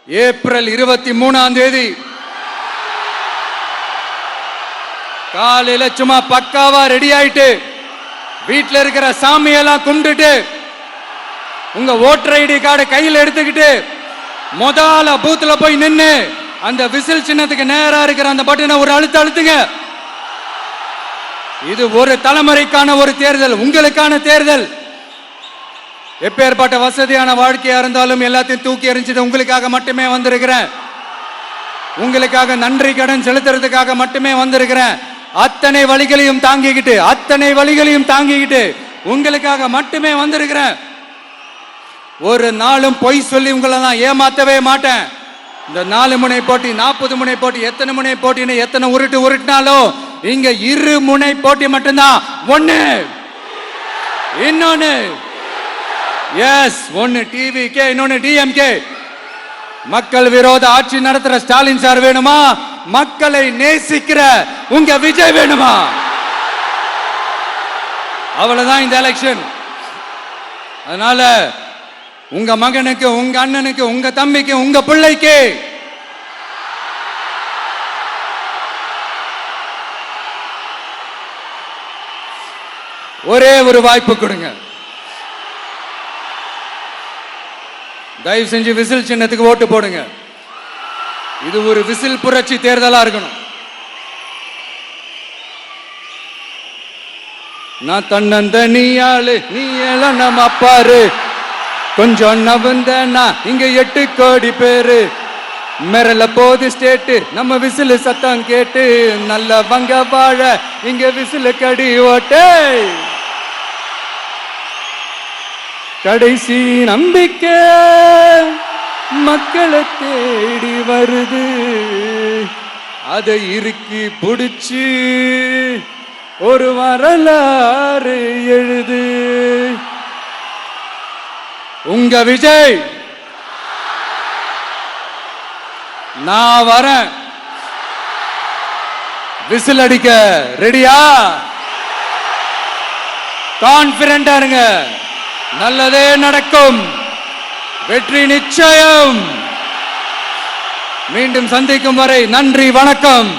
April 23 காலையில சும்மா பக்காவா ரெடி ஆயிட்டு வீட்டில் இருக்கிற சாமியெல்லாம் கும்பிட்டுட்டு உங்க ஓட்டர் ஐடி கார்டு கையில் எடுத்துக்கிட்டு முதல்ல பூத்துல போய் நின்று அந்த விசில் சின்னத்துக்கு நேரா இருக்கிற அந்த பட்டனை ஒரு அழுத்துங்க. இது ஒரு தலைமுறைக்கான ஒரு தேர்தல், உங்களுக்கான தேர்தல். எப்பேற்பட்ட வசதியான வாழ்க்கையா இருந்தாலும் எல்லாத்தையும் தூக்கி எறிஞ்சிட்டு உங்களுக்காக மட்டுமே வந்திருக்கிறேன். உங்களுக்காக நன்றி கடன் செலுத்துறதுக்காக மட்டுமே வந்திருக்கிறேன். அத்தனை வழிகளையும் தாங்கிக்கிட்டு உங்களுக்காக மட்டுமே வந்திருக்கிறேன். ஒரு நாளும் பொய் சொல்லி உங்களை நான் ஏமாத்தவே மாட்டேன். இந்த 4 முனை போட்டி 40 முனை போட்டி எத்தனை முனை போட்டின்னு எத்தனை உருட்டினாலும் இங்க 2 முனை போட்டி மட்டும்தான். ஒண்ணு இன்னொன்னு எஸ், ஒன்னு டிவிகே, இன்னொன்னு டிஎம்கே. மக்கள் விரோத ஆட்சி நடத்துற ஸ்டாலின் சார் வேணுமா, மக்களை நேசிக்கிற உங்க விஜய் வேணுமா? அவ்வளவுதான் இந்த எலெக்ஷன். அதனால உங்க மகனுக்கு, உங்க அண்ணனுக்கு, உங்க தம்பிக்கு, உங்க பிள்ளைக்கு ஒரே ஒரு வாய்ப்பு கொடுங்க. தயவு செஞ்சு விசில் சின்னத்துக்கு ஓட்டு போடுங்க. இது ஒரு விசில் புரட்சி தேர்தலா இருக்கணும். நான் தன்னந்தனியாளு, நீ எல்லாம் நம்ம அப்பாரு, கொஞ்சம் நவந்தனா இங்க 8 கோடி பேரு, மிரல போது ஸ்டேட்டு நம்ம விசில் சத்தம் கேட்டு, நல்ல வங்க வாழ இங்க விசில் கடி ஓட்டே, கடைசி நம்பிக்கை மக்களை தேடி வருது, அதை இறுக்கி புடிச்சு ஒரு வரலாறு எழுது. உங்க விஜய், நான் வரேன். விசில் அடிக்க ரெடியா? கான்பிடண்டா இருங்க, நல்லதே நடக்கும், வெற்றி நிச்சயம். மீண்டும் சந்திக்கும் வரை நன்றி, வணக்கம்.